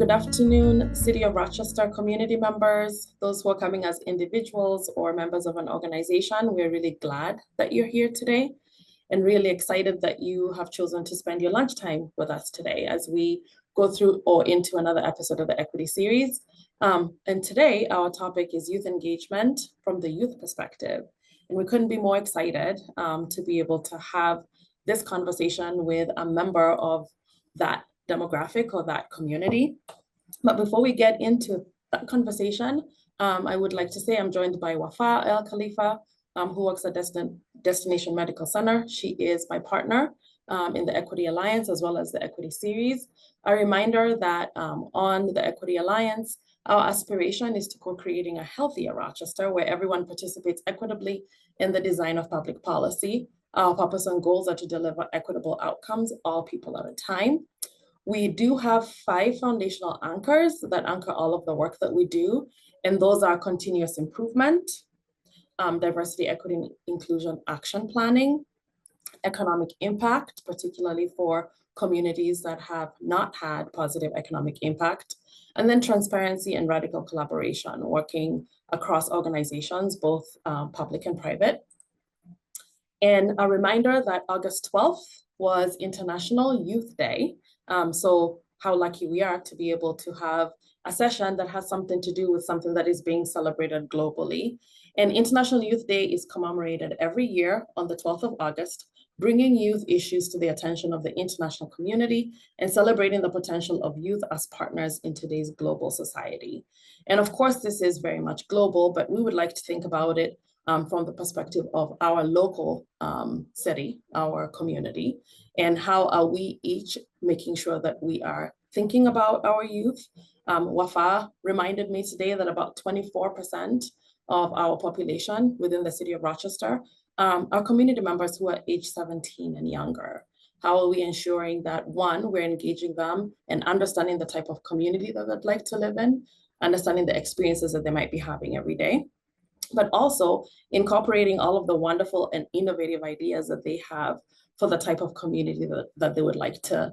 Good afternoon, City of Rochester community members, those who are coming as individuals or members of an organization. We're really glad that you're here today and really excited that you have chosen to spend your lunchtime with us today as we go through or into another episode of the Equity Series. And today, our topic is youth engagement from the youth perspective. And we couldn't be more excited to be able to have this conversation with a member of that demographic or that community. But before we get into that conversation, I would like to say I'm joined by Wafa El Khalifa, who works at Destination Medical Center. She is my partner in the Equity Alliance as well as the Equity Series. A reminder that on the Equity Alliance, our aspiration is to co-creating a healthier Rochester where everyone participates equitably in the design of public policy. Our purpose and goals are to deliver equitable outcomes, all people at a time. We do have 5 foundational anchors that anchor all of the work that we do, and those are continuous improvement, diversity, equity, and inclusion action planning, economic impact, particularly for communities that have not had positive economic impact, and then transparency and radical collaboration, working across organizations, both public and private. And a reminder that August 12th was International Youth Day. So how lucky we are to be able to have a session that has something to do with something that is being celebrated globally. And International Youth Day is commemorated every year on the 12th of August, bringing youth issues to the attention of the international community and celebrating the potential of youth as partners in today's global society. And of course, this is very much global, but we would like to think about it from the perspective of our local city, our community, and how are we each making sure that we are thinking about our youth. Wafa reminded me today that about 24% of our population within the city of Rochester are community members who are age 17 and younger. How are we ensuring that, one, we're engaging them and understanding the type of community that they'd like to live in, understanding the experiences that they might be having every day, but also incorporating all of the wonderful and innovative ideas that they have for the type of community that they would like to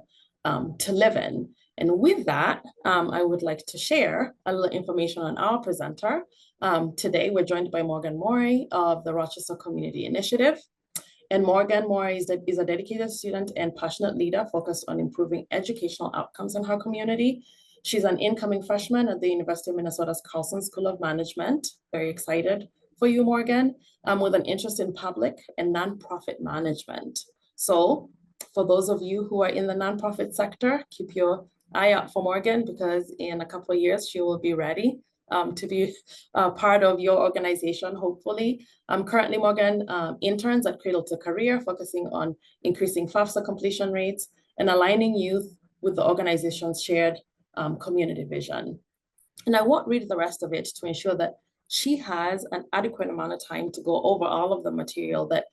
live in. And with that, I would like to share a little information on our presenter. Today, we're joined by Morey of the Rochester Community Initiative. And Morey is a dedicated student and passionate leader focused on improving educational outcomes in her community. She's an incoming freshman at the University of Minnesota's Carlson School of Management. Very excited for you, Morgan, with an interest in public and nonprofit management. So for those of you who are in the nonprofit sector, keep your eye out for Morgan, because in a couple of years, she will be ready to be part of your organization, hopefully. Currently, Morgan interns at Cradle to Career, focusing on increasing FAFSA completion rates and aligning youth with the organization's shared community vision. And I won't read the rest of it to ensure that she has an adequate amount of time to go over all of the material that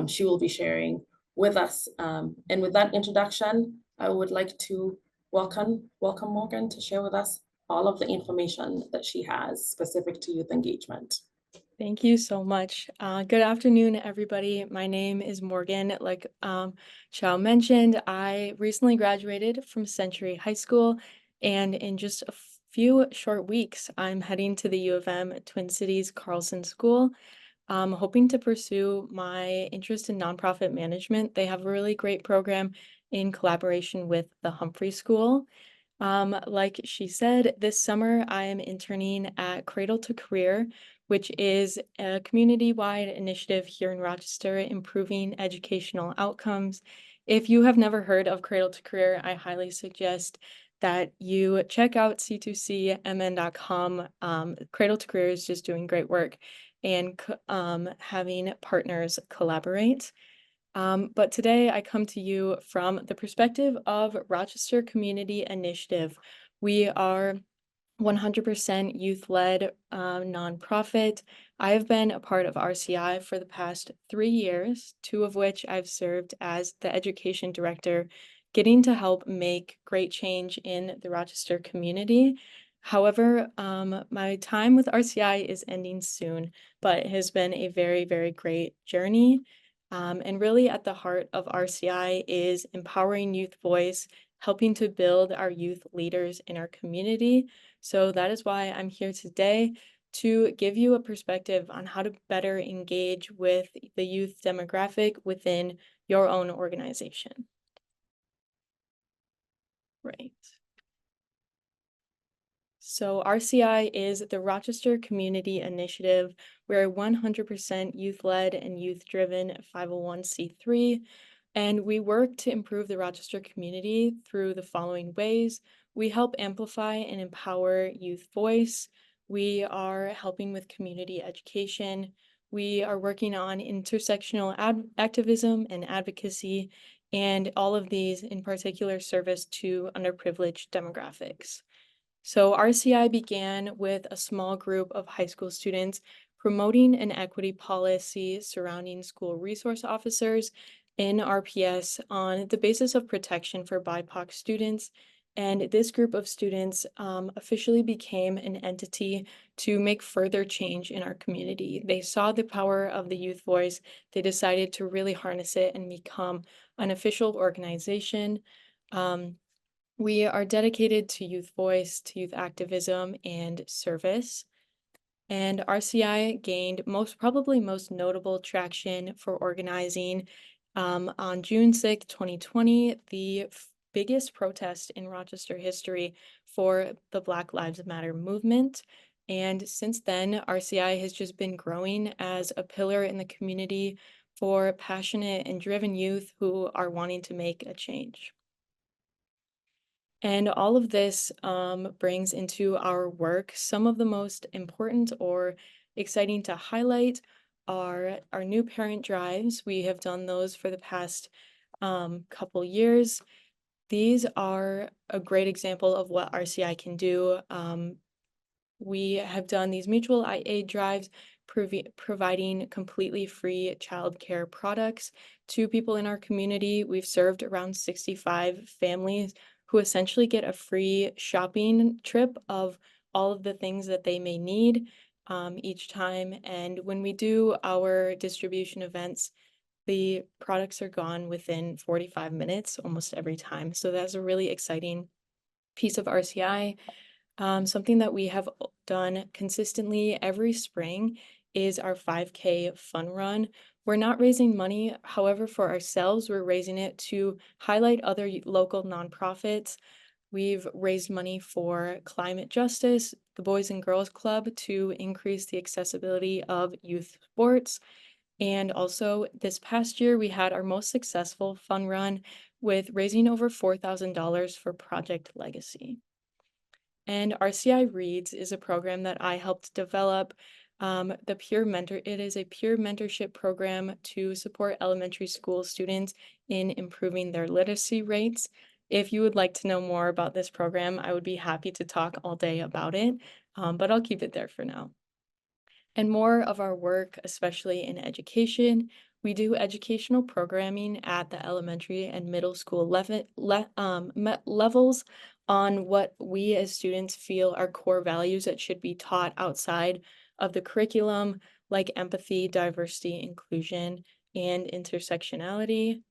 she will be sharing with us. And with that introduction, I would like to welcome Morgan to share with us all of the information that she has specific to youth engagement. Thank you so much. Good afternoon, everybody. My name is Morgan. Like Xiao mentioned, I recently graduated from Century High School, and in just a few short weeks, I'm heading to the U of M Twin Cities Carlson School, hoping to pursue my interest in nonprofit management. They have a really great program in collaboration with the Humphrey School. Like she said, this summer I am interning at Cradle to Career, which is a community-wide initiative here in Rochester, improving educational outcomes. If you have never heard of Cradle to Career, I highly suggest that you check out c2cmn.com. Cradle to Career is just doing great work and having partners collaborate. But today I come to you from the perspective of Rochester Community Initiative. We are 100% youth-led nonprofit. I have been a part of RCI for the past 3 years, 2 of which I've served as the education director, getting to help make great change in the Rochester community. However, my time with RCI is ending soon, but it has been a very, very great journey. And really at the heart of RCI is empowering youth voice, helping to build our youth leaders in our community. So that is why I'm here today to give you a perspective on how to better engage with the youth demographic within your own organization. Right. So RCI is the Rochester Community Initiative. We're a 100% youth-led and youth-driven 501c3, and we work to improve the Rochester community through the following ways. We help amplify and empower youth voice. We are helping with community education. We are working on intersectional activism and advocacy, and all of these in particular service to underprivileged demographics. So RCI began with a small group of high school students promoting an equity policy surrounding school resource officers in RPS on the basis of protection for BIPOC students. And this group of students officially became an entity to make further change in our community. They saw the power of the youth voice. They decided to really harness it and become an official organization. We are dedicated to youth voice, to youth activism, and service. And RCI gained probably most notable traction for organizing on June 6th, 2020, the biggest protest in Rochester history for the Black Lives Matter movement. And since then, RCI has just been growing as a pillar in the community for passionate and driven youth who are wanting to make a change. And all of this brings into our work some of the most important or exciting to highlight are our new parent drives. We have done those for the past couple years. These are a great example of what RCI can do. We have done these mutual aid drives, providing completely free childcare products to people in our community. We've served around 65 families who essentially get a free shopping trip of all of the things that they may need each time. And when we do our distribution events, the products are gone within 45 minutes almost every time. So that's a really exciting piece of RCI. Something that we have done consistently every spring is our 5K fun run. We're not raising money, however, for ourselves, we're raising it to highlight other local nonprofits. We've raised money for climate justice, the Boys and Girls Club to increase the accessibility of youth sports. And also this past year, we had our most successful fun run with raising over $4,000 for Project Legacy. And RCI Reads is a program that I helped develop. It is a peer mentorship program to support elementary school students in improving their literacy rates. If you would like to know more about this program, I would be happy to talk all day about it, but I'll keep it there for now. And more of our work, especially in education, we do educational programming at the elementary and middle school levels on what we as students feel are core values that should be taught outside of the curriculum, like empathy, diversity, inclusion, and intersectionality.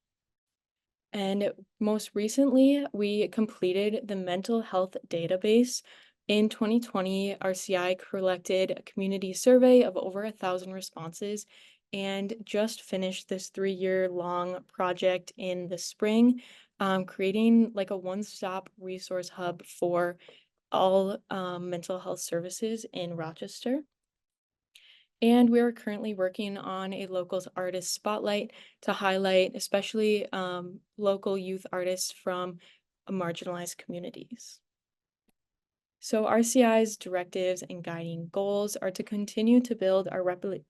And most recently, we completed the mental health database. In 2020, RCI collected a community survey of over 1,000 responses and just finished this 3-year-long project in the spring, creating like a one-stop resource hub for all mental health services in Rochester. And we are currently working on a locals artist spotlight to highlight especially local youth artists from marginalized communities. So RCI's directives and guiding goals are to continue to build our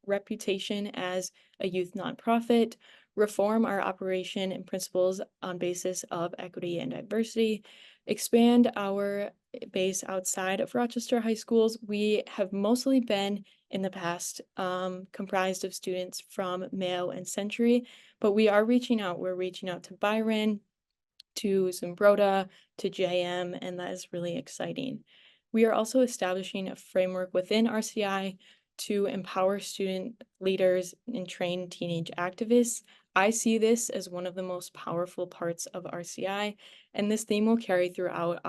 reputation as a youth nonprofit, reform our operation and principles on basis of equity and diversity, expand our base outside of Rochester high schools. We have mostly been in the past comprised of students from Mayo and Century, but we are reaching out. We're reaching out to Byron, to Zumbrota, to JM, and that is really exciting. We are also establishing a framework within RCI to empower student leaders and train teenage activists. I see this as one of the most powerful parts of RCI, and this theme will carry throughout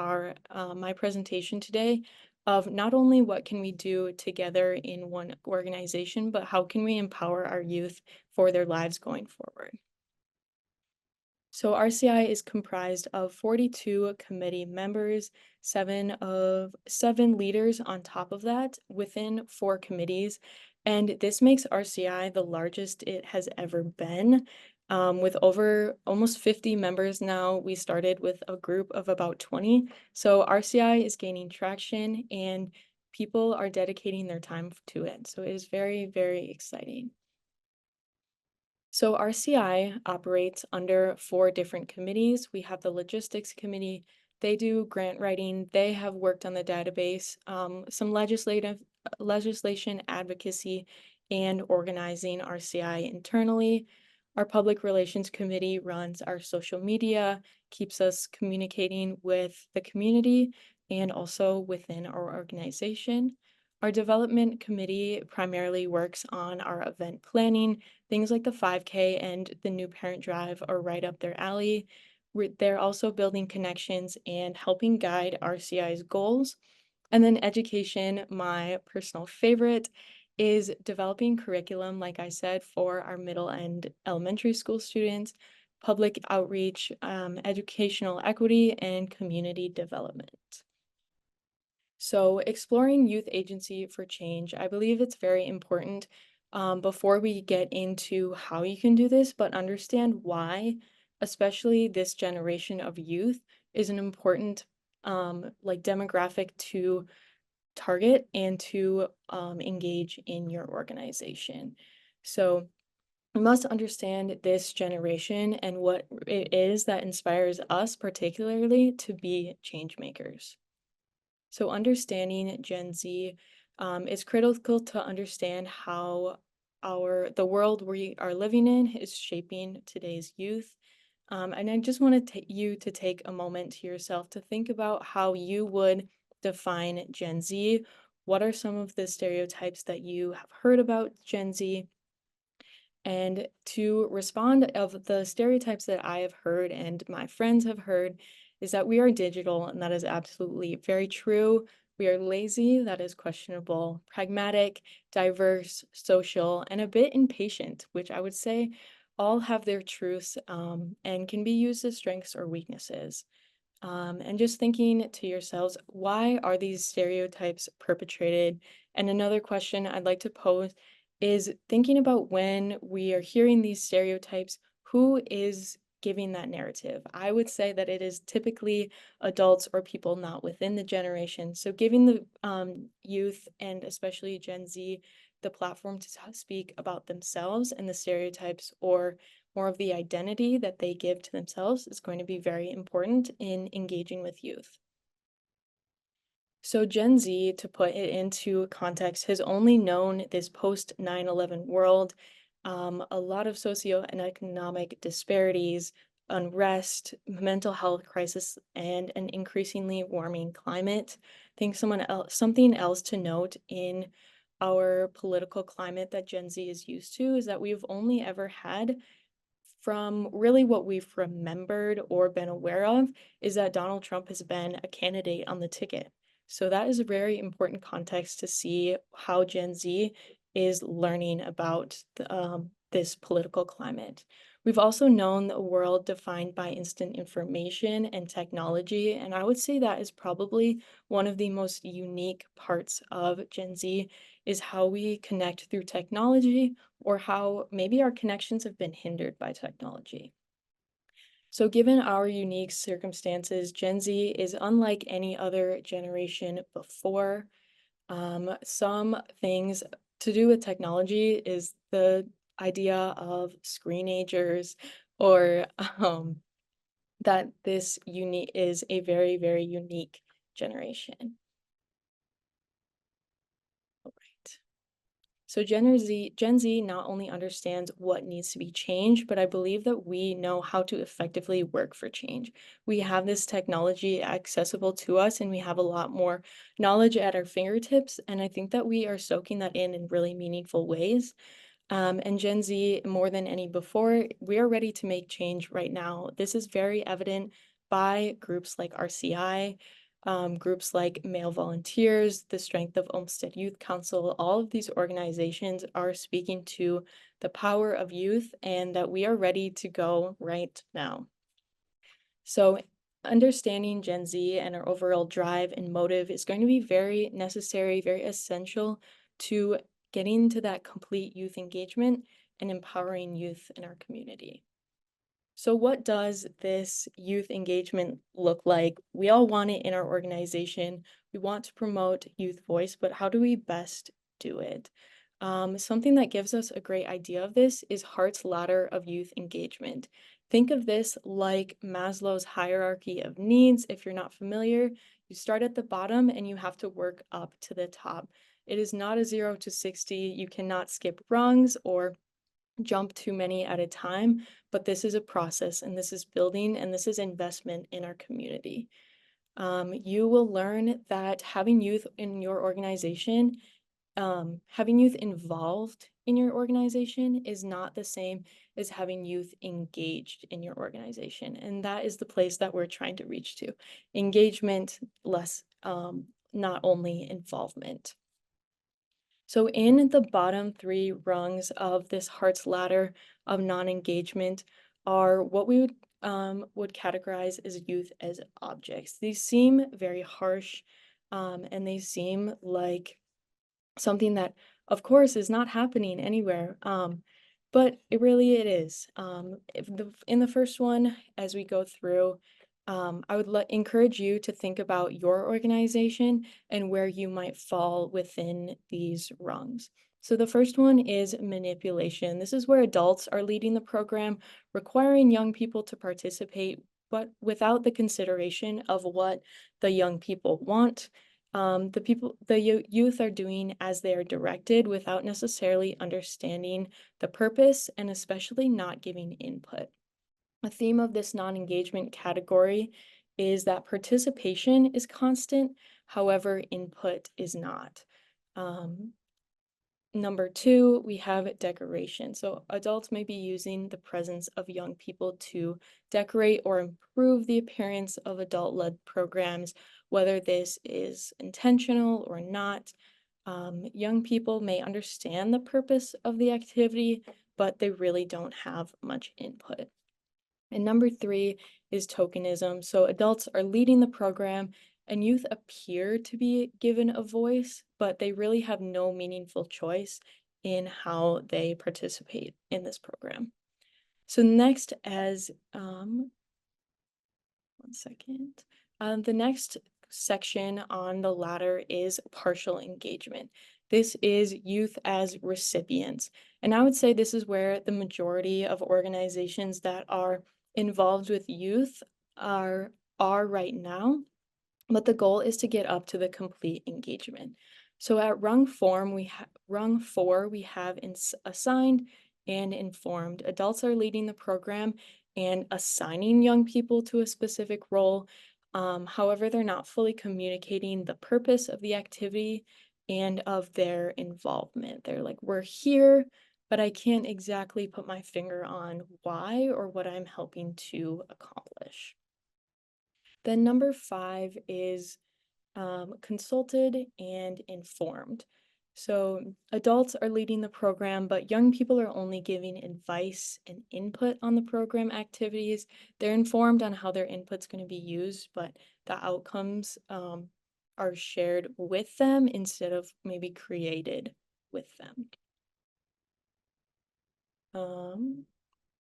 my presentation today of not only what can we do together in one organization, but how can we empower our youth for their lives going forward. So RCI is comprised of 42 committee members, seven leaders on top of that within 4 committees. And this makes RCI the largest it has ever been. With over almost 50 members now, we started with a group of about 20. So RCI is gaining traction and people are dedicating their time to it. So it is very, very exciting. So RCI operates under 4 different committees. We have the logistics committee. They do grant writing. They have worked on the database, some legislation advocacy, and organizing RCI internally. Our public relations committee runs our social media, keeps us communicating with the community and also within our organization. Our development committee primarily works on our event planning. Things like the 5K and the new parent drive are right up their alley. They're also building connections and helping guide RCI's goals. And then education, my personal favorite, is developing curriculum, like I said, for our middle and elementary school students, public outreach, educational equity, and community development. So exploring youth agency for change, I believe it's very important before we get into how you can do this, but understand why, especially this generation of youth, is an important demographic to target and to engage in your organization. So we must understand this generation and what it is that inspires us particularly to be change makers. So understanding Gen Z is critical to understand how the world we are living in is shaping today's youth. And I just want you to take a moment to yourself to think about how you would define Gen Z. What are some of the stereotypes that you have heard about Gen Z? And to respond of the stereotypes that I have heard and my friends have heard is that we are digital, and that is absolutely very true. We are lazy, that is questionable, pragmatic, diverse, social, and a bit impatient, which I would say all have their truths and can be used as strengths or weaknesses. And just thinking to yourselves, why are these stereotypes perpetrated? And another question I'd like to pose is thinking about when we are hearing these stereotypes, who is giving that narrative? I would say that it is typically adults or people not within the generation. So giving the youth and especially Gen Z the platform to speak about themselves and the stereotypes or more of the identity that they give to themselves is going to be very important in engaging with youth. So Gen Z, to put it into context, has only known this post 9/11 world, a lot of socio and economic disparities, unrest, mental health crisis, and an increasingly warming climate. I think something else to note in our political climate that Gen Z is used to is that we've only ever had from really what we've remembered or been aware of is that Donald Trump has been a candidate on the ticket. So that is a very important context to see how Gen Z is learning about this political climate. We've also known a world defined by instant information and technology, and I would say that is probably one of the most unique parts of Gen Z is how we connect through technology or how maybe our connections have been hindered by technology. So given our unique circumstances, Gen Z is unlike any other generation before. Some things to do with technology is the idea of screenagers or that this is a very, very unique generation. All right. So Gen Z not only understands what needs to be changed, but I believe that we know how to effectively work for change. We have this technology accessible to us and we have a lot more knowledge at our fingertips. And I think that we are soaking that in really meaningful ways. And Gen Z, more than any before, we are ready to make change right now. This is very evident by groups like RCI, groups like Male Volunteers, the Strength of Olmsted Youth Council. All of these organizations are speaking to the power of youth and that we are ready to go right now. So, understanding Gen Z and our overall drive and motive is going to be very necessary, very essential to getting to that complete youth engagement and empowering youth in our community. So, what does this youth engagement look like? We all want it in our organization. We want to promote youth voice, but how do we best do it? Something that gives us a great idea of this is Hart's ladder of youth engagement. Think of this like Maslow's hierarchy of needs. If you're not familiar, you start at the bottom and you have to work up to the top. It is not a 0 to 60. You cannot skip rungs or jump too many at a time, but this is a process and this is building and this is investment in our community. You will learn that having youth in your organization, having youth involved in your organization is not the same as having youth engaged in your organization. And that is the place that we're trying to reach to. Engagement, less, not only involvement. So in the bottom three rungs of this Hart's ladder of non-engagement are what we would categorize as youth as objects. These seem very harsh, and they seem like something that, of course, is not happening anywhere. But it is. In the first one, as we go through, I would encourage you to think about your organization and where you might fall within these rungs. So the first one is manipulation. This is where adults are leading the program, requiring young people to participate, but without the consideration of what the young people want. The youth are doing as they are directed without necessarily understanding the purpose and especially not giving input. A theme of this non-engagement category is that participation is constant, however, input is not. Number two, we have decoration. So adults may be using the presence of young people to decorate or improve the appearance of adult-led programs, whether this is intentional or not. Young people may understand the purpose of the activity, but they really don't have much input. And number three is tokenism. So adults are leading the program and youth appear to be given a voice, but they really have no meaningful choice in how they participate in this program. So next one second. The next section on the ladder is partial engagement. This is youth as recipients. And I would say this is where the majority of organizations that are involved with youth are right now, but the goal is to get up to the complete engagement. So at rung 4, we have assigned and informed. Adults are leading the program and assigning young people to a specific role. However, they're not fully communicating the purpose of the activity and of their involvement. They're like, we're here, but I can't exactly put my finger on why or what I'm helping to accomplish. Then number 5 is consulted and informed. So adults are leading the program, but young people are only giving advice and input on the program activities. They're informed on how their input's going to be used, but the outcomes are shared with them instead of maybe created with them.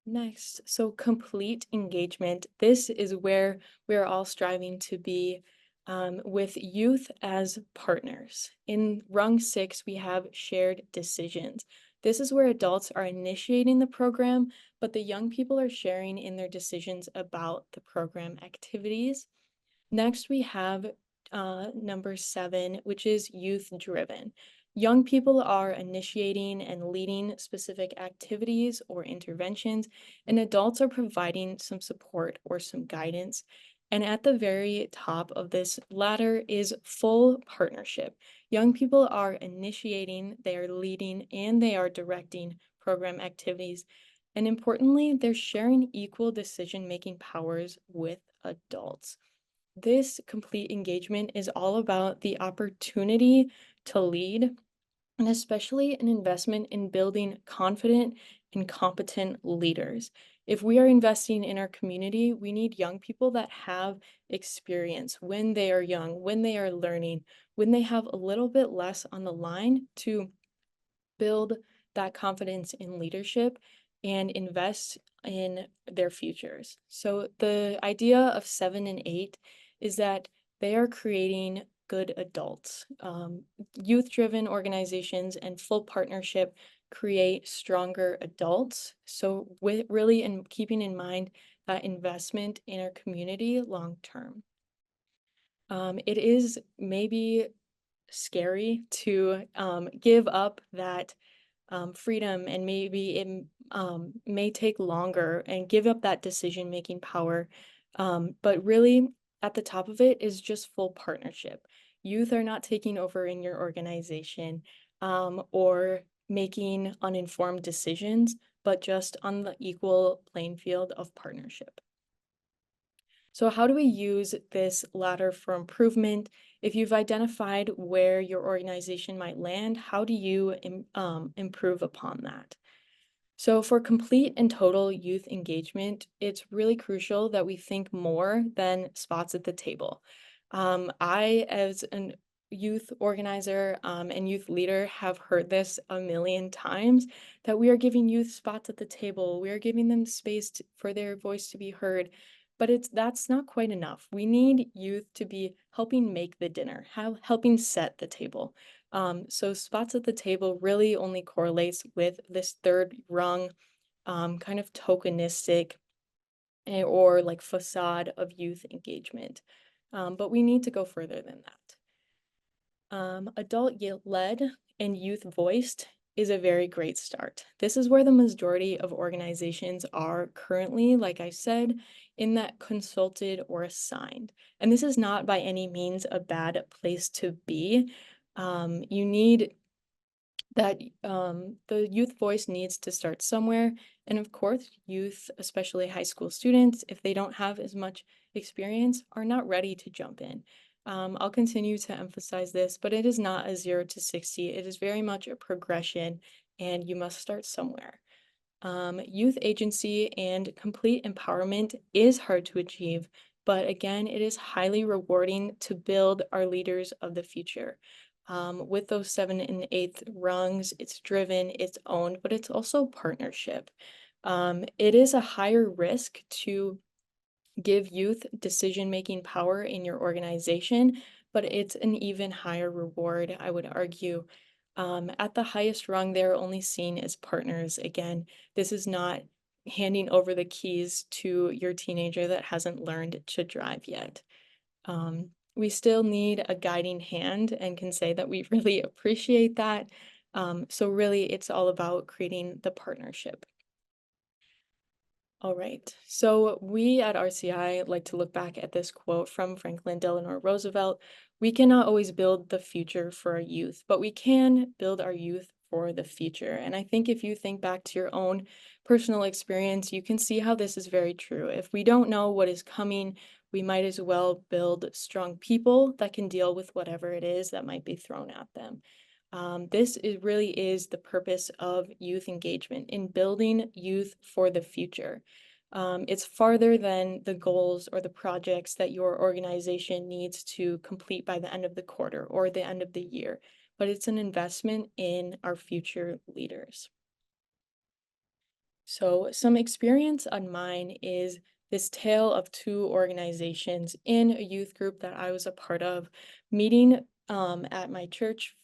Next, so complete engagement. This is where we're all striving to be with youth as partners. In rung 6, we have shared decisions. This is where adults are initiating the program, but the young people are sharing in their decisions about the program activities. Next, we have number 7, which is youth driven. Young people are initiating and leading specific activities or interventions, and adults are providing some support or some guidance. And at the very top of this ladder is full partnership. Young people are initiating, they are leading, and they are directing program activities. And importantly, they're sharing equal decision-making powers with adults. This complete engagement is all about the opportunity to lead, and especially an investment in building confident and competent leaders. If we are investing in our community, we need young people that have experience when they are young, when they are learning, when they have a little bit less on the line to build that confidence in leadership and invest in their futures. So the idea of 7 and 8 is that they are creating good adults. Youth-driven organizations and full partnership create stronger adults. So with really in keeping in mind that investment in our community long term. It is maybe scary to give up that freedom, and maybe it may take longer and give up that decision-making power. But really, at the top of it is just full partnership. Youth are not taking over in your organization or making uninformed decisions, but just on the equal playing field of partnership. So how do we use this ladder for improvement? If you've identified where your organization might land, how do you improve upon that? So for complete and total youth engagement, it's really crucial that we think more than spots at the table. I, as an youth organizer and youth leader, have heard this a million times that we are giving youth spots at the table. We are giving them space for their voice to be heard. But that's not quite enough. We need youth to be helping make the dinner, helping set the table. So spots at the table really only correlates with this third rung, kind of tokenistic or like facade of youth engagement. But we need to go further than that. Adult-led and youth-voiced is a very great start. This is where the majority of organizations are currently, like I said, in that consulted or assigned. And this is not by any means a bad place to be. You need that the youth voice needs to start somewhere. And of course, youth, especially high school students, if they don't have as much experience, are not ready to jump in. I'll continue to emphasize this, but it is not a 0 to 60. It is very much a progression, and you must start somewhere. Youth agency and complete empowerment is hard to achieve, but again, it is highly rewarding to build our leaders of the future. With those 7 and 8 rungs, it's driven, it's owned, but it's also partnership. It is a higher risk to give youth decision-making power in your organization, but it's an even higher reward, I would argue. At the highest rung, they're only seen as partners. Again, this is not handing over the keys to your teenager that hasn't learned to drive yet. We still need a guiding hand and can say that we really appreciate that. So really, it's all about creating the partnership. All right. So we at RCI like to look back at this quote from Franklin Delano Roosevelt. We cannot always build the future for our youth, but we can build our youth for the future. And I think if you think back to your own personal experience, you can see how this is very true. If we don't know what is coming, we might as well build strong people that can deal with whatever it is that might be thrown at them. Really is the purpose of youth engagement in building youth for the future. It's farther than the goals or the projects that your organization needs to complete by the end of the quarter or the end of the year, but it's an investment in our future leaders. So some experience on mine is this tale of two organizations in a youth group that I was a part of. Meeting at my church,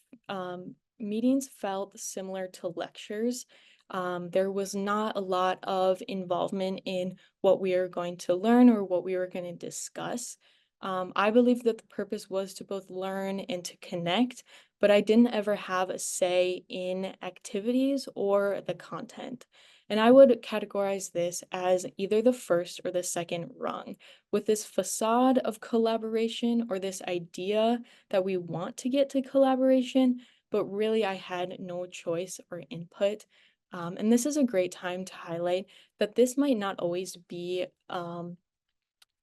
meetings felt similar to lectures. There was not a lot of involvement in what we are going to learn or what we were going to discuss. I believe that the purpose was to both learn and to connect, but I didn't ever have a say in activities or the content. And I would categorize this as either the first or the second rung, with this facade of collaboration or this idea that we want to get to collaboration, but really I had no choice or input. And this is a great time to highlight that this might not always be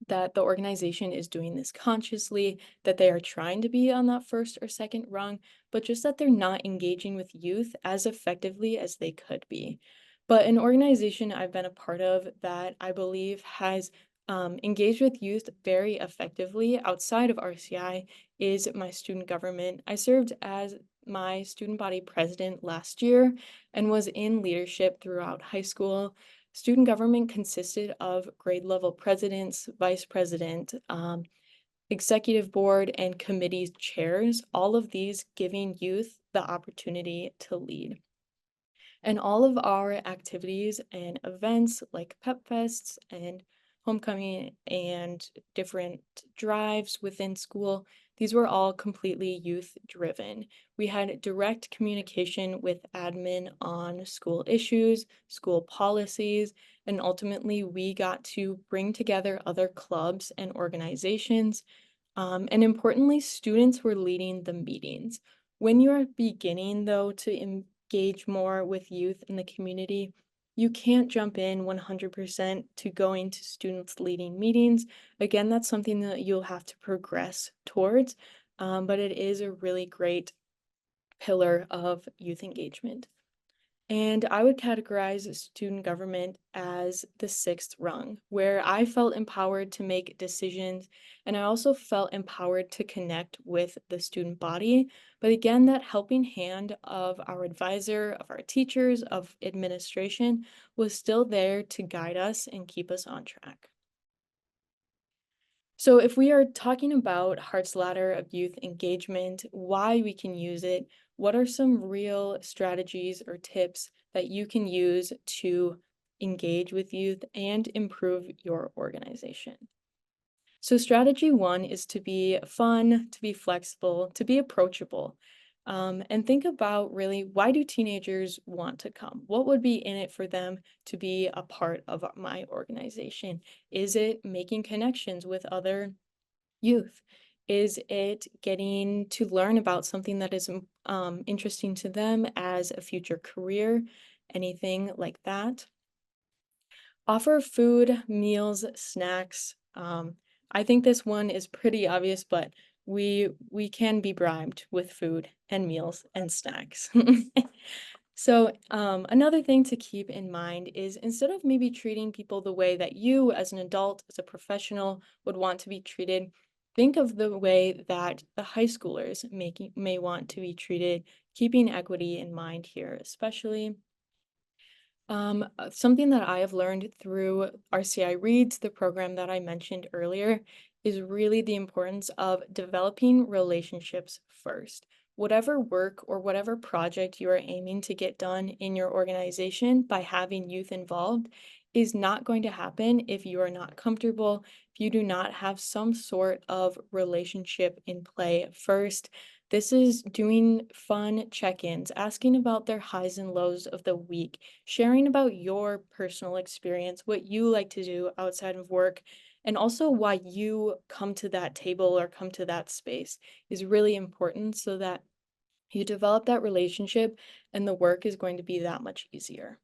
that the organization is doing this consciously, that they are trying to be on that first or second rung, but just that they're not engaging with youth as effectively as they could be. But an organization I've been a part of that I believe has engaged with youth very effectively outside of RCI is my student government. I served as my student body president last year and was in leadership throughout high school. Student government consisted of grade level presidents, vice president, executive board, and committee chairs, all of these giving youth the opportunity to lead. And all of our activities and events like pep fests and homecoming and different drives within school, these were all completely youth driven. We had direct communication with admin on school issues, school policies, and ultimately we got to bring together other clubs and organizations. And importantly, students were leading the meetings. When you're beginning, though, to engage more with youth in the community, you can't jump in 100% to going to students leading meetings. Again, that's something that you'll have to progress towards, but it is a really great pillar of youth engagement. And I would categorize student government as the sixth rung, where I felt empowered to make decisions and I also felt empowered to connect with the student body. But again, that helping hand of our advisor, of our teachers, of administration was still there to guide us and keep us on track. So if we are talking about Hart's Ladder of youth engagement, why we can use it, what are some real strategies or tips that you can use to engage with youth and improve your organization? So strategy one is to be fun, to be flexible, to be approachable. And think about really, why do teenagers want to come? What would be in it for them to be a part of my organization? Is it making connections with other youth? Is it getting to learn about something that is interesting to them as a future career? Anything like that? Offer food, meals, snacks. I think this one is pretty obvious, but we can be bribed with food and meals and snacks. So, another thing to keep in mind is instead of maybe treating people the way that you, as an adult, as a professional, would want to be treated, think of the way that the high schoolers may want to be treated, keeping equity in mind here, especially. Something that I have learned through RCI Reads, the program that I mentioned earlier, is really the importance of developing relationships first. Whatever work or whatever project you are aiming to get done in your organization by having youth involved is not going to happen if you are not comfortable, if you do not have some sort of relationship in play first. This is doing fun check-ins, asking about their highs and lows of the week, sharing about your personal experience, what you like to do outside of work, and also why you come to that table or come to that space is really important so that you develop that relationship and the work is going to be that much easier.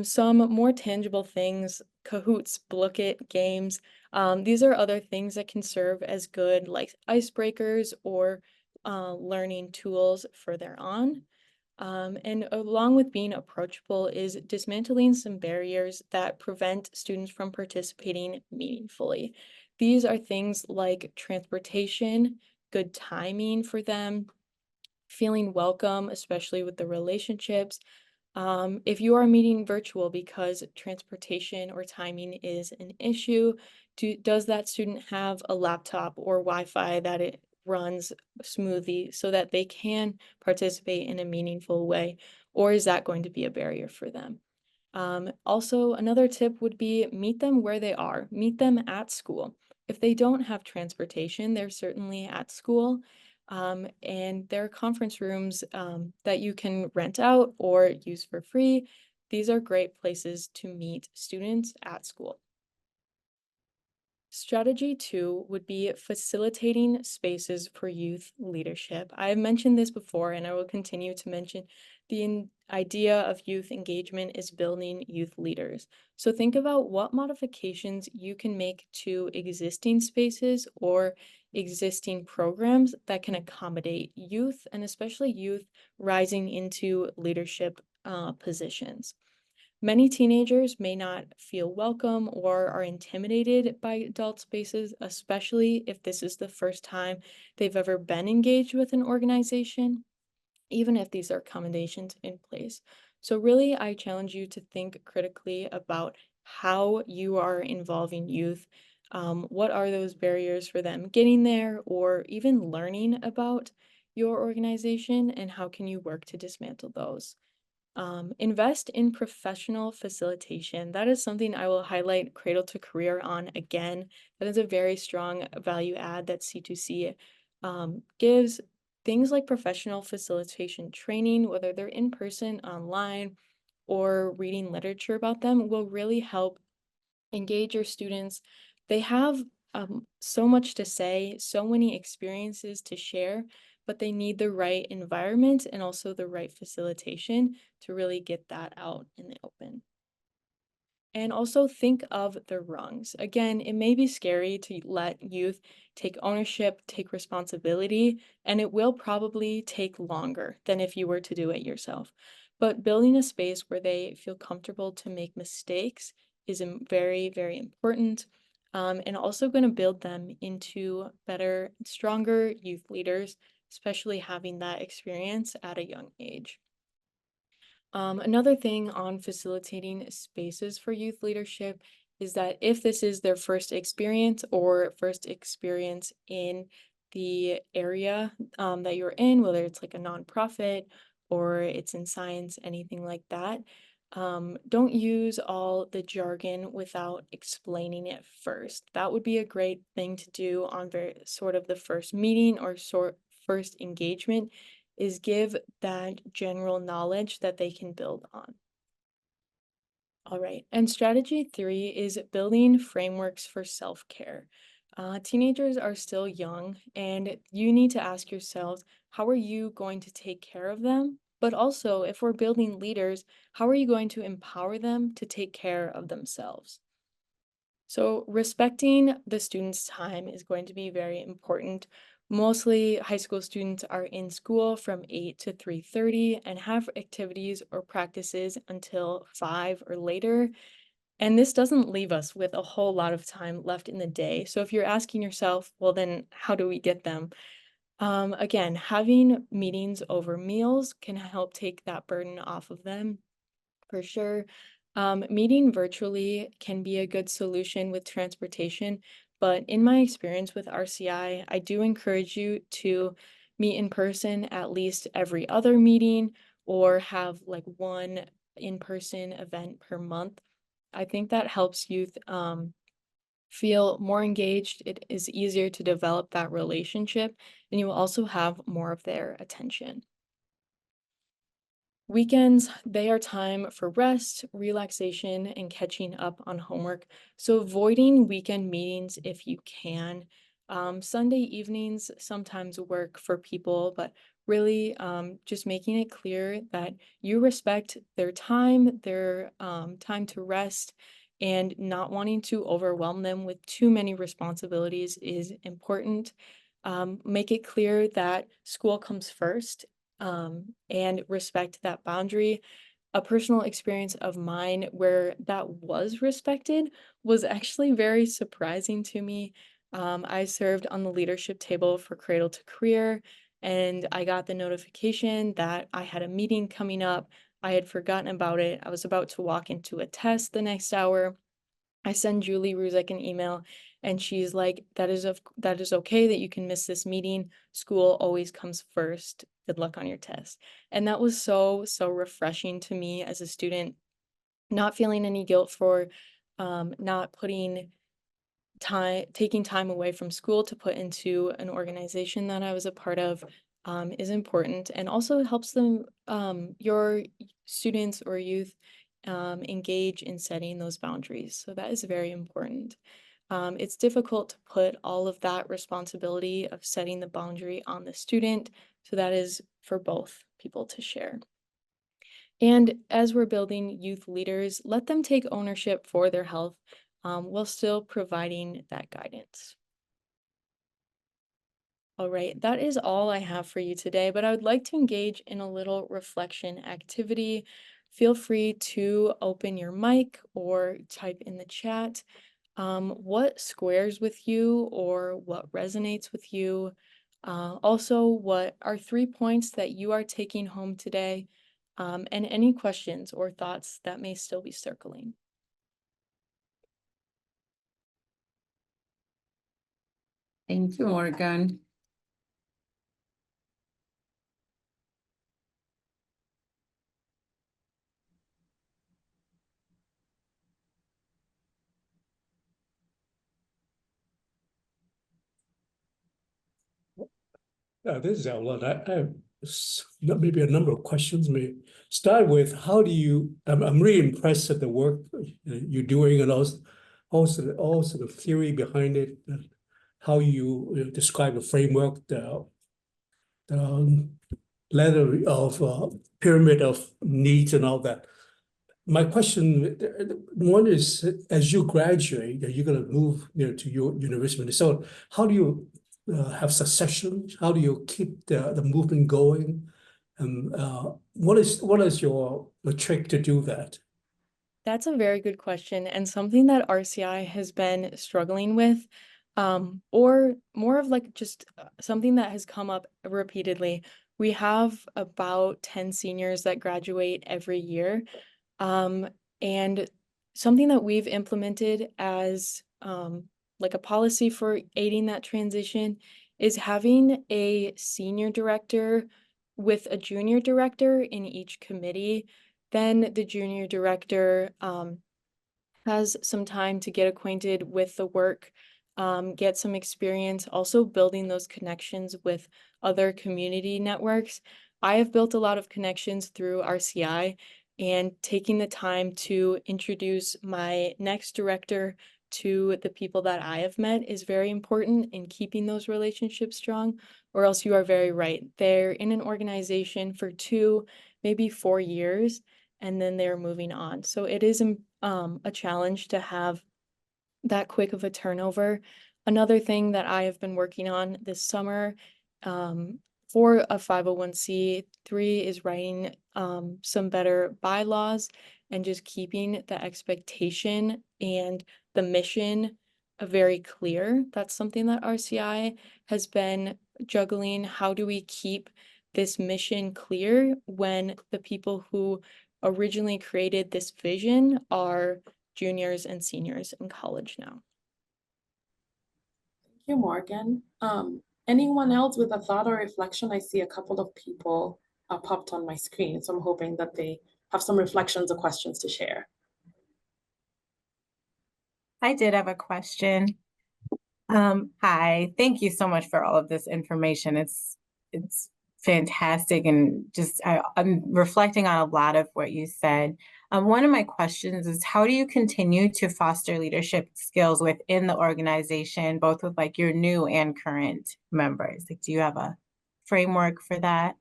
Some more tangible things, Kahoots, Book It, games. These are other things that can serve as good like icebreakers or learning tools further on. And along with being approachable is dismantling some barriers that prevent students from participating meaningfully. These are things like transportation, good timing for them, feeling welcome, especially with the relationships. If you are meeting virtual because transportation or timing is an issue, does that student have a laptop or Wi-Fi that it runs smoothly so that they can participate in a meaningful way, or is that going to be a barrier for them? Also, another tip would be meet them where they are, meet them at school. If they don't have transportation, they're certainly at school. And there are conference rooms that you can rent out or use for free. These are great places to meet students at school. Strategy two would be facilitating spaces for youth leadership. I have mentioned this before, and I will continue to mention idea of youth engagement is building youth leaders. So think about what modifications you can make to existing spaces or existing programs that can accommodate youth, and especially youth rising into leadership positions. Many teenagers may not feel welcome or are intimidated by adult spaces, especially if this is the first time they've ever been engaged with an organization, even if these are accommodations in place. So, really, I challenge you to think critically about how you are involving youth. What are those barriers for them getting there or even learning about your organization, and how can you work to dismantle those? Invest in professional facilitation. That is something I will highlight Cradle to Career on again. That is a very strong value add that C2C gives. Things like professional facilitation training, whether they're in person, online, or reading literature about them, will really help engage your students. They have so much to say, so many experiences to share, but they need the right environment and also the right facilitation to really get that out in the open. And also think of the rungs. Again, it may be scary to let youth take ownership, take responsibility, and it will probably take longer than if you were to do it yourself. But building a space where they feel comfortable to make mistakes is very, very important. And also going to build them into better, stronger youth leaders, especially having that experience at a young age. Another thing on facilitating spaces for youth leadership is that if this is their first experience or first experience in the area that you're in, whether it's like a nonprofit or it's in science, anything like that, don't use all the jargon without explaining it first. That would be a great thing to do on very sort of the first meeting or first engagement is give that general knowledge that they can build on. All right, and strategy three is building frameworks for self-care. Teenagers are still young, and you need to ask yourselves, how are you going to take care of them? But also, if we're building leaders, how are you going to empower them to take care of themselves? So respecting the student's time is going to be very important. Mostly high school students are in school from 8 to 3:30 and have activities or practices until 5 or later. And this doesn't leave us with a whole lot of time left in the day. So if you're asking yourself, well, then how do we get them? Again, having meetings over meals can help take that burden off of them for sure. Meeting virtually can be a good solution with transportation, but in my experience with RCI, I do encourage you to meet in person at least every other meeting or have like one in-person event per month. I think that helps youth feel more engaged. It is easier to develop that relationship, and you will also have more of their attention. Weekends, they are time for rest, relaxation, and catching up on homework. So avoiding weekend meetings if you can. Sunday evenings sometimes work for people, but really just making it clear that you respect their time to rest, and not wanting to overwhelm them with too many responsibilities is important. Make it clear that school comes first and respect that boundary. A personal experience of mine where that was respected was actually very surprising to me. I served on the leadership table for Cradle to Career, and I got the notification that I had a meeting coming up. I had forgotten about it. I was about to walk into a test the next hour. I send Julie Ruzek an email and she's like, that is okay that you can miss this meeting. School always comes first. Good luck on your test. And that was so refreshing to me as a student, not feeling any guilt for not putting taking time away from school to put into an organization that I was a part of is important, and also helps them, your students or youth, engage in setting those boundaries. So that is very important. It's difficult to put all of that responsibility of setting the boundary on the student, so that is for both people to share. And as we're building youth leaders, let them take ownership for their health, while still providing that guidance. All right, that is all I have for you today, but I would like to engage in a little reflection activity. Feel free to open your mic or type in the chat what squares with you or what resonates with you. Also, what are 3 points that you are taking home today? And any questions or thoughts that may still be circling. Thank you, Morgan. This is Alan. I have maybe a number of questions. May start with how do you? I'm really impressed at the work you're doing, and also the theory behind it, how you describe the framework, the ladder of pyramid of needs and all that. My question, one is, as you graduate, you're going to move, to your university. So, how do you have succession? How do you keep the movement going? And what is your trick to do that? That's a very good question, and something that RCI has been struggling with, or more of like just something that has come up repeatedly. We have about 10 seniors that graduate every year. Um, and something that we've implemented as like a policy for aiding that transition is having a senior director with a junior director in each committee. Then the junior director has some time to get acquainted with the work, get some experience, also building those connections with other community networks. I have built a lot of connections through RCI, and taking the time to introduce my next director to the people that I have met is very important in keeping those relationships strong, or else you are very right. They're in an organization for 2, maybe 4 years, and then they're moving on. So it is a challenge to have that quick of a turnover. Another thing that I have been working on this summer, for a 501(c)(3) is writing some better bylaws and just keeping the expectation and the mission very clear. That's something that RCI has been juggling. How do we keep this mission clear when the people who originally created this vision are juniors and seniors in college now? Thank you, Morgan. Anyone else with a thought or reflection? I see a couple of people popped on my screen, so I'm hoping that they have some reflections or questions to share. I did have a question. Hi, thank you so much for all of this information. It's fantastic, and just I'm reflecting on a lot of what you said. One of my questions is, how do you continue to foster leadership skills within the organization, both with like your new and current members? Like, do you have a framework for that?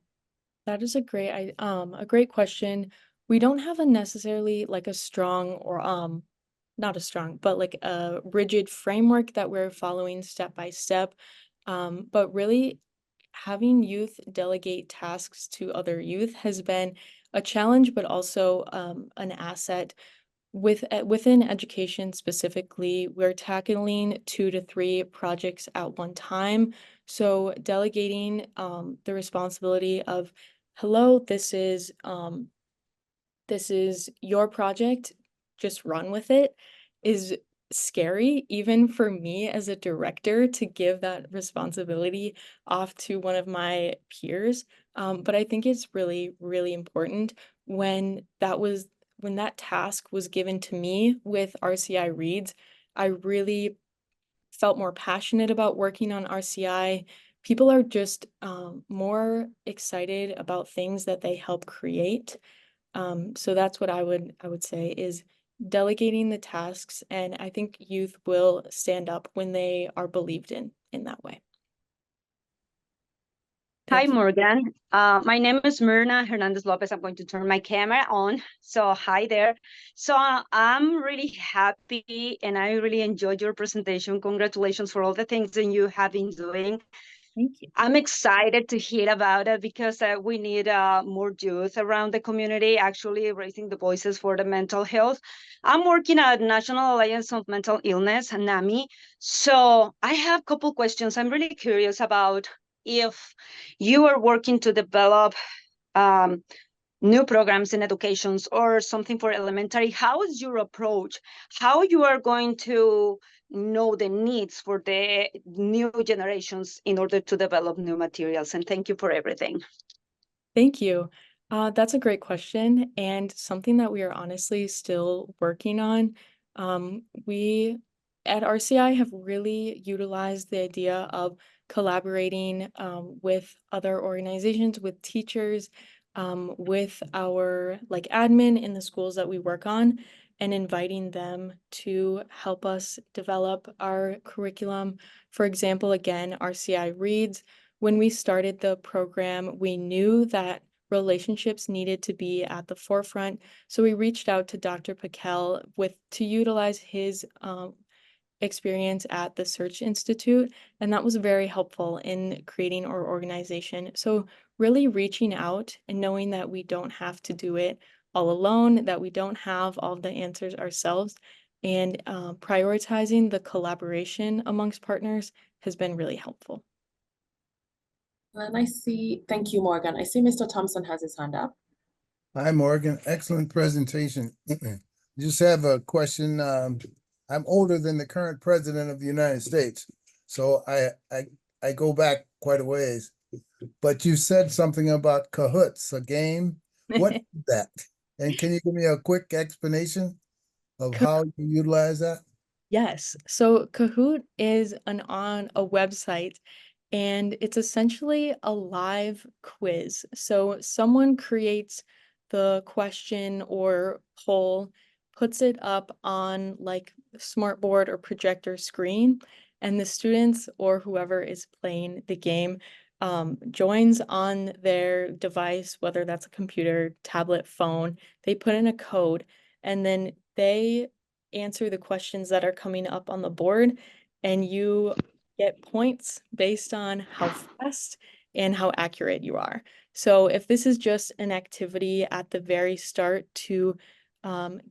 That is a great question. We don't have a necessarily like a strong or not a strong, but like a rigid framework that we're following step by step. But really having youth delegate tasks to other youth has been a challenge, but also an asset. Within education specifically, we're tackling 2 to 3 projects at one time. So delegating the responsibility of, hello, this is your project, just run with it, is scary, even for me as a director, to give that responsibility off to one of my peers. But I think it's really, really important when that task was given to me with RCI Reads, I really felt more passionate about working on RCI. People are just more excited about things that they help create. So that's what I would say is delegating the tasks, and I think youth will stand up when they are believed in that way. Hi, Thank you. Morgan. My name is Myrna Hernandez Lopez. I'm going to turn my camera on. So hi there. So I'm really happy and I really enjoyed your presentation. Congratulations for all the things that you have been doing. Thank you. I'm excited to hear about it because we need more youth around the community, actually raising the voices for the mental health. I'm working at National Alliance of Mental Illness, NAMI. So I have a couple questions. I'm really curious about if you are working to develop new programs in educations or something for elementary. How is your approach? How you are going to know the needs for the new generations in order to develop new materials? And thank you for everything. Thank you. That's a great question and something that we are honestly still working on. We at RCI have really utilized the idea of collaborating with other organizations, with teachers, with our admin in the schools that we work on, and inviting them to help us develop our curriculum. For example, again, RCI Reads. When we started the program, we knew that relationships needed to be at the forefront. So we reached out to Dr. Pakel to utilize his experience at the Search Institute, and that was very helpful in creating our organization. So really reaching out and knowing that we don't have to do it all alone, that we don't have all the answers ourselves, and prioritizing the collaboration amongst partners has been really helpful. And I see, thank you, Morgan. I see Mr. Thompson has his hand up. Hi, Morgan. Excellent presentation. Just have a question. I'm older than the current president of the United States, so I go back quite a ways. But you said something about Kahoots, a game. What is that? And can you give me a quick explanation of how you utilize that? Yes. So Kahoot is on a website, and it's essentially a live quiz. So someone creates the question or poll, puts it up on smartboard or projector screen, and the students or whoever is playing the game joins on their device, whether that's a computer, tablet, phone. They put in a code, and then they answer the questions that are coming up on the board, and you get points based on how fast and how accurate you are. So if this is just an activity at the very start to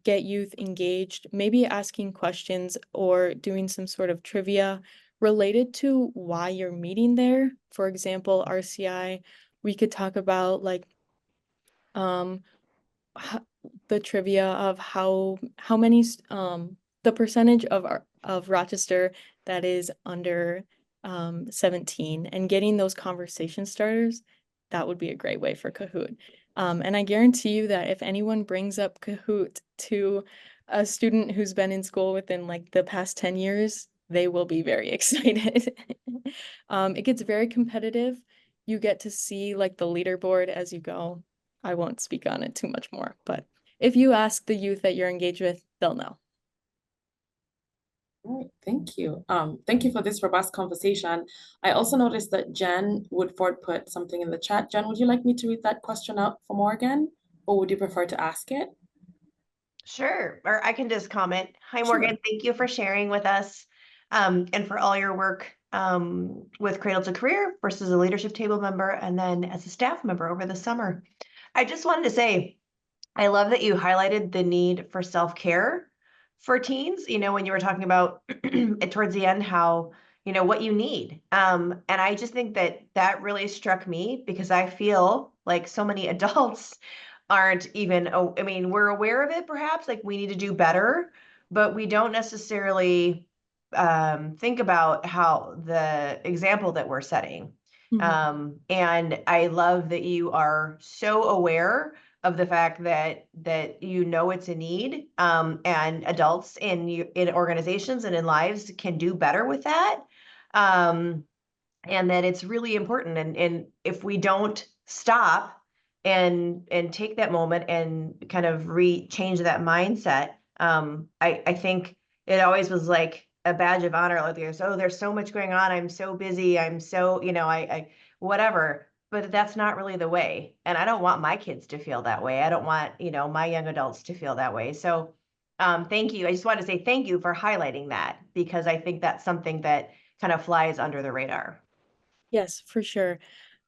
get youth engaged, maybe asking questions or doing some sort of trivia related to why you're meeting there. For example, RCI, we could talk about the trivia of how many the percentage of Rochester that is under 17, and getting those conversation starters. That would be a great way for Kahoot. And I guarantee you that if anyone brings up Kahoot to a student who's been in school within the past 10 years, they will be very excited. It gets very competitive. You get to see the leaderboard as you go. I won't speak on it too much more, but if you ask the youth that you're engaged with, they'll know. All right, thank you. Thank you for this robust conversation. I also noticed that Jen Woodford put something in the chat. Jen, would you like me to read that question out for Morgan, or would you prefer to ask it? Sure, or I can just comment. Hi, Sure. Morgan. Thank you for sharing with us and for all your work with Cradle to Career versus a leadership table member and then as a staff member over the summer. I just wanted to say, I love that you highlighted the need for self-care for teens, when you were talking about towards the end, how, what you need. And I just think that really struck me because I feel like so many adults aren't even, I mean, we're aware of it, perhaps, like we need to do better, but we don't necessarily think about how the example that we're setting. And I love that you are so aware of the fact that it's a need, and adults in organizations and in lives can do better with that, and that it's really important. And if we don't stop and take that moment and kind of change that mindset, I think it always was like a badge of honor. Like there's so much going on. I'm so busy. I'm so, I whatever. But that's not really the way. And I don't want my kids to feel that way. I don't want, my young adults to feel that way. So thank you. I just want to say thank you for highlighting that, because I think that's something that kind of flies under the radar. Yes, for sure.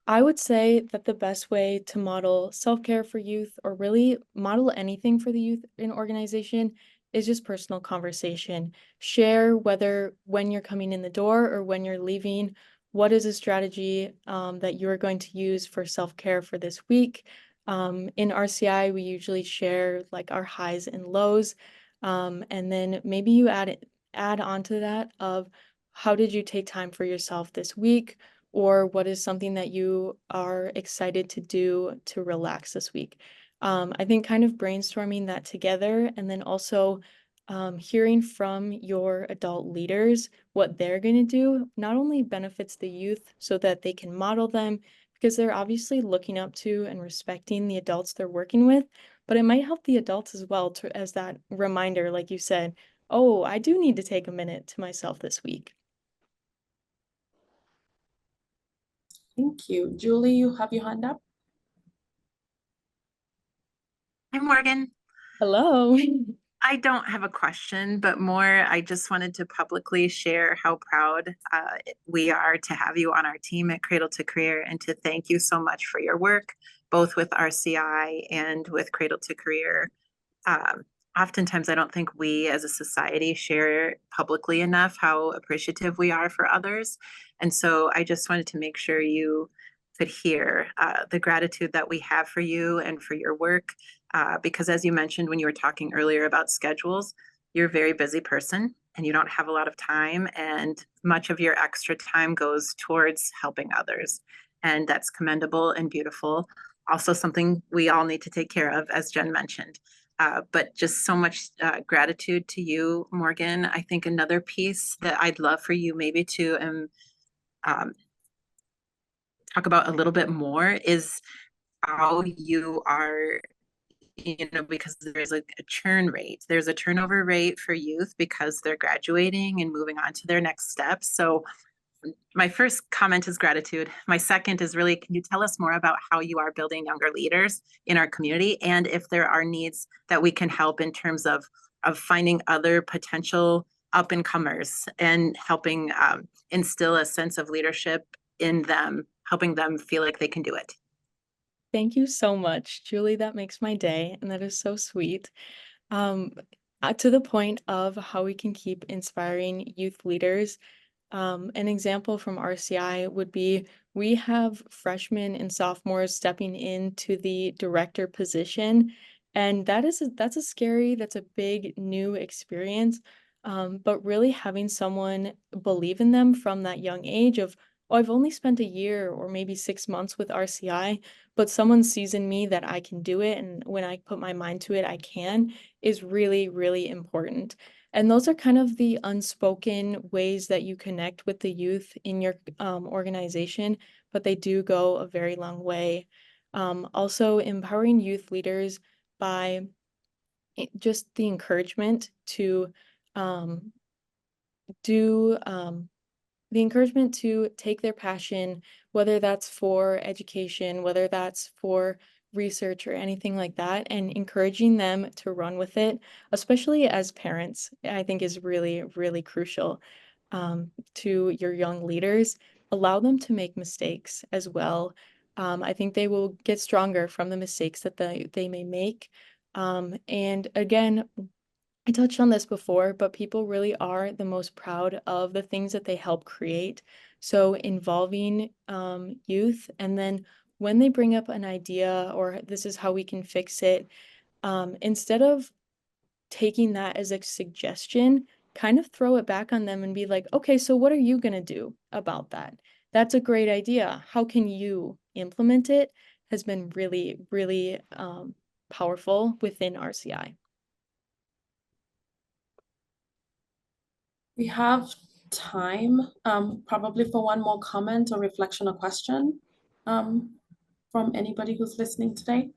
I would say that the best way to model self-care for youth, or really model anything for the youth in organization, is just personal conversation. Share whether when you're coming in the door or when you're leaving, what is a strategy that you're going to use for self-care for this week. In RCI, we usually share like our highs and lows. And then maybe you add on to that of how did you take time for yourself this week? Or what is something that you are excited to do to relax this week? I think kind of brainstorming that together, and then also hearing from your adult leaders what they're going to do not only benefits the youth so that they can model them, because they're obviously looking up to and respecting the adults they're working with, but it might help the adults as well as that reminder, like you said, oh, I do need to take a minute to myself this week. Thank you. Julie, you have your hand up? Hi, Morgan. Hello. I don't have a question, but more, I just wanted to publicly share how proud we are to have you on our team at Cradle to Career, and to thank you so much for your work, both with RCI and with Cradle to Career. Oftentimes, I don't think we as a society share publicly enough how appreciative we are for others. And so I just wanted to make sure you could hear the gratitude that we have for you and for your work. Because as you mentioned when you were talking earlier about schedules, you're a very busy person and you don't have a lot of time, and much of your extra time goes towards helping others. And that's commendable and beautiful. Also something we all need to take care of, as Jen mentioned. But just so much gratitude to you, Morgan. I think another piece that I'd love for you maybe to talk about a little bit more is how you are, because there's a churn rate. There's a turnover rate for youth because they're graduating and moving on to their next steps. So my first comment is gratitude. My second is really, can you tell us more about how you are building younger leaders in our community, and if there are needs that we can help in terms of finding other potential up and comers and helping instill a sense of leadership in them, helping them feel like they can do it. Thank you so much, Julie. That makes my day, and that is so sweet. To the point of how we can keep inspiring youth leaders, an example from RCI would be we have freshmen and sophomores stepping into the director position, and that's a big new experience. But really having someone believe in them from that young age of, oh, I've only spent a year or maybe 6 months with RCI, but someone sees in me that I can do it, and when I put my mind to it, I can, is really, really important. And those are kind of the unspoken ways that you connect with the youth in your organization, but they do go a very long way. Also, empowering youth leaders by just the encouragement to take their passion, whether that's for education, whether that's for research or anything like that, and encouraging them to run with it, especially as parents, I think is really, really crucial to your young leaders. Allow them to make mistakes as well. I think they will get stronger from the mistakes that they may make. And again, I touched on this before, but people really are the most proud of the things that they help create. So involving youth, and then when they bring up an idea or this is how we can fix it, instead of taking that as a suggestion, kind of throw it back on them and be like, okay, so what are you going to do about that? That's a great idea. How can you implement it? Has been really, really powerful within RCI. We have time probably for one more comment or reflection or question from anybody who's listening today.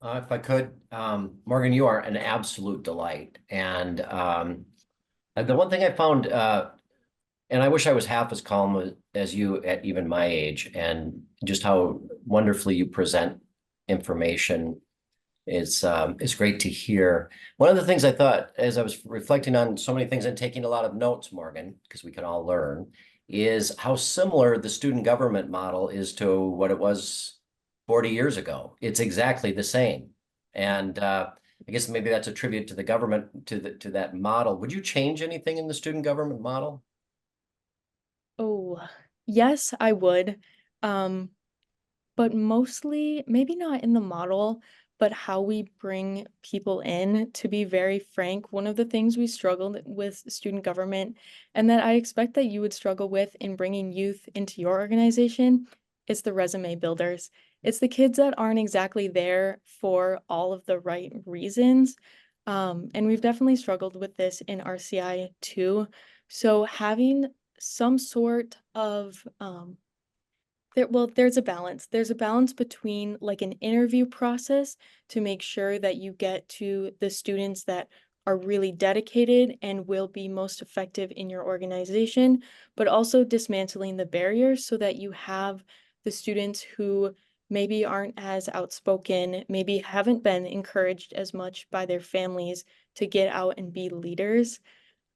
If I could, Morgan, you are an absolute delight. And the one thing I found, and I wish I was half as calm as you at even my age, and just how wonderfully you present information is great to hear. One of the things I thought as I was reflecting on so many things and taking a lot of notes, Morgan, because we can all learn, is how similar the student government model is to what it was 40 years ago. It's exactly the same. And I guess maybe that's a tribute to the government, to that model. Would you change anything in the student government model? Oh, yes, I would. But mostly, maybe not in the model, but how we bring people in. To be very frank, one of the things we struggled with student government, and that I expect that you would struggle with in bringing youth into your organization, is the resume builders. It's the kids that aren't exactly there for all of the right reasons. And we've definitely struggled with this in RCI too. So having some sort of there's a balance. There's a balance between like an interview process to make sure that you get to the students that are really dedicated and will be most effective in your organization, but also dismantling the barriers so that you have the students who maybe aren't as outspoken, maybe haven't been encouraged as much by their families to get out and be leaders.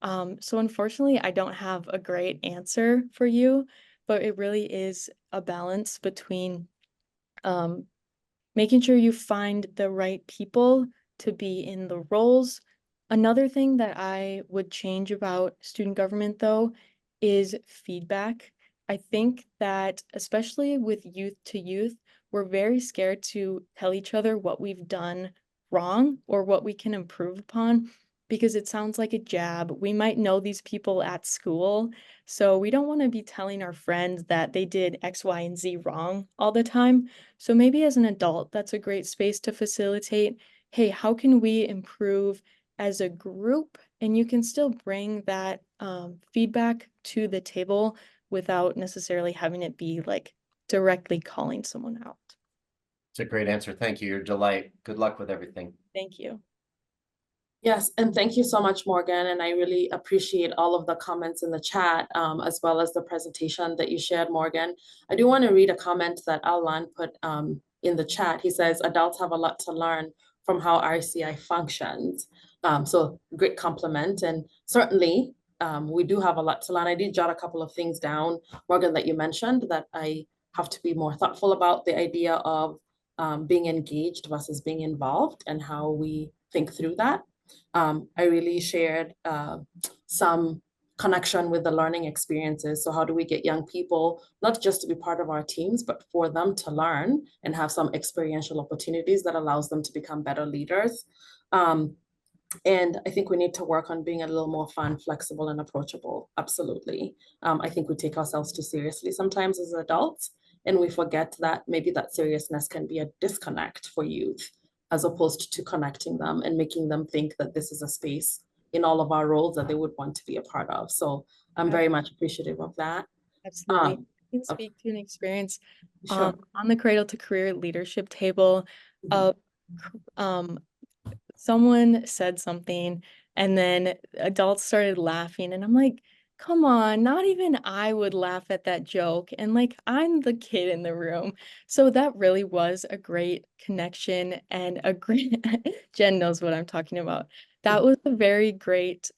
So unfortunately, I don't have a great answer for you, but it really is a balance between making sure you find the right people to be in the roles. Another thing that I would change about student government, though, is feedback. I think that especially with youth to youth, we're very scared to tell each other what we've done wrong or what we can improve upon because it sounds like a jab. We might know these people at school, so we don't want to be telling our friends that they did X, Y, and Z wrong all the time. So maybe as an adult, that's a great space to facilitate, hey, how can we improve as a group? And you can still bring that feedback to the table without necessarily having it be like directly calling someone out. It's a great answer. Thank you. You're a delight. Good luck with everything. Thank you. Yes, and thank you so much, Morgan. And I really appreciate all of the comments in the chat, as well as the presentation that you shared, Morgan. I do want to read a comment that Alan put in the chat. He says, adults have a lot to learn from how RCI functions. So great compliment. And certainly we do have a lot to learn. I did jot a couple of things down, Morgan, that you mentioned that I have to be more thoughtful about the idea of being engaged versus being involved and how we think through that. I really shared some connection with the learning experiences. So how do we get young people, not just to be part of our teams, but for them to learn and have some experiential opportunities that allows them to become better leaders. And I think we need to work on being a little more fun, flexible, and approachable. Absolutely. I think we take ourselves too seriously sometimes as adults, and we forget that maybe that seriousness can be a disconnect for youth, as opposed to connecting them and making them think that this is a space in all of our roles that they would want to be a part of. So I'm very much appreciative of that. Absolutely. I can speak to an experience Sure. on the Cradle to Career leadership table. Someone said something and then adults started laughing and I'm like, come on, not even I would laugh at that joke. And like, I'm the kid in the room. So that really was a great connection and a great, Jen knows what I'm talking about. That was a very great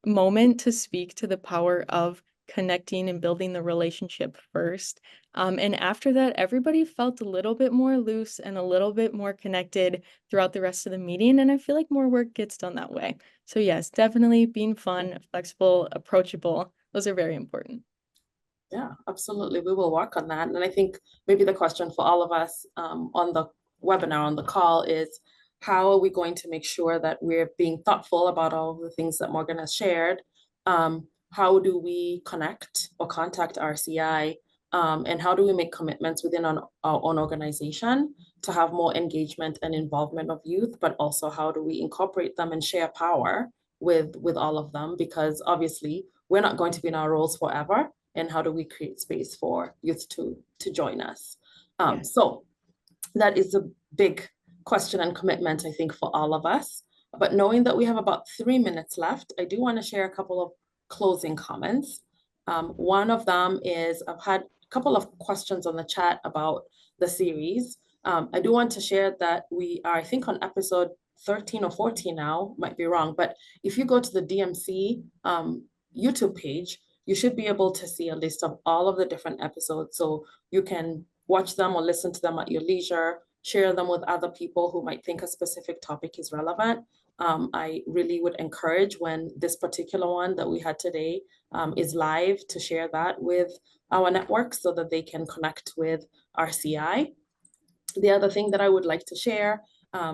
moment to speak to the power of connecting and building the relationship first. And after that, everybody felt a little bit more loose and a little bit more connected throughout the rest of the meeting. And I feel like more work gets done that way. So yes, definitely being fun, flexible, approachable. Those are very important. Yeah, absolutely. We will work on that. And I think maybe the question for all of us on the webinar, on the call is, how are we going to make sure that we're being thoughtful about all of the things that Morgan has shared? How do we connect or contact RCI And how do we make commitments within our own organization to have more engagement and involvement of youth, but also how do we incorporate them and share power with all of them? Because obviously we're not going to be in our roles forever. And how do we create space for youth to join us? So that is a big question and commitment, I think, for all of us. But knowing that we have about 3 minutes left, I do want to share a couple of closing comments. One of them is I've had a couple of questions on the chat about the series. I do want to share that we are, I think, on episode 13 or 14 now, might be wrong, but if you go to the DMC YouTube page, you should be able to see a list of all of the different episodes. So you can watch them or listen to them at your leisure, share them with other people who might think a specific topic is relevant. I really would encourage, when this particular one that we had today is live, to share that with our network so that they can connect with RCI. The other thing that I would like to share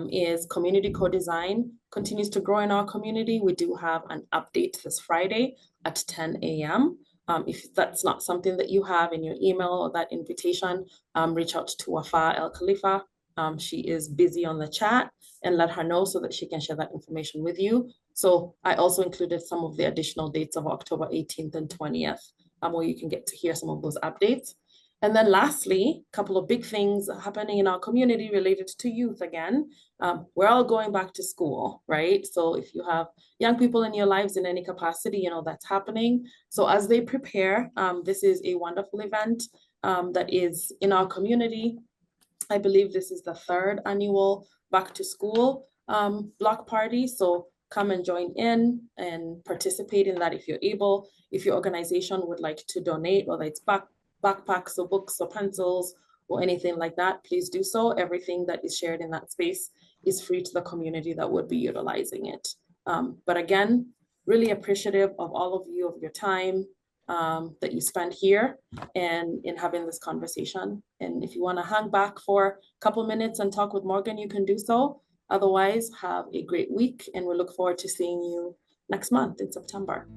is community co-design continues to grow in our community. We do have an update this Friday at 10 a.m. If that's not something that you have in your email or that invitation, reach out to Wafa El Khalifa. She is busy on the chat, and let her know so that she can share that information with you. So I also included some of the additional dates of October 18th and 20th, where you can get to hear some of those updates. And then lastly, a couple of big things happening in our community related to youth again. We're all going back to school, right? So if you have young people in your lives in any capacity, you know, that's happening. So as they prepare, this is a wonderful event that is in our community. I believe this is the 3rd annual back to school block party. So come and join in and participate in that if you're able. If your organization would like to donate, whether it's backpacks or books or pencils or anything like that, please do so. Everything that is shared in that space is free to the community that would be utilizing it. But again, really appreciative of all of you, of your time that you spend here and in having this conversation. And if you want to hang back for a couple minutes and talk with Morgan, you can do so. Otherwise, have a great week, and we look forward to seeing you next month in September.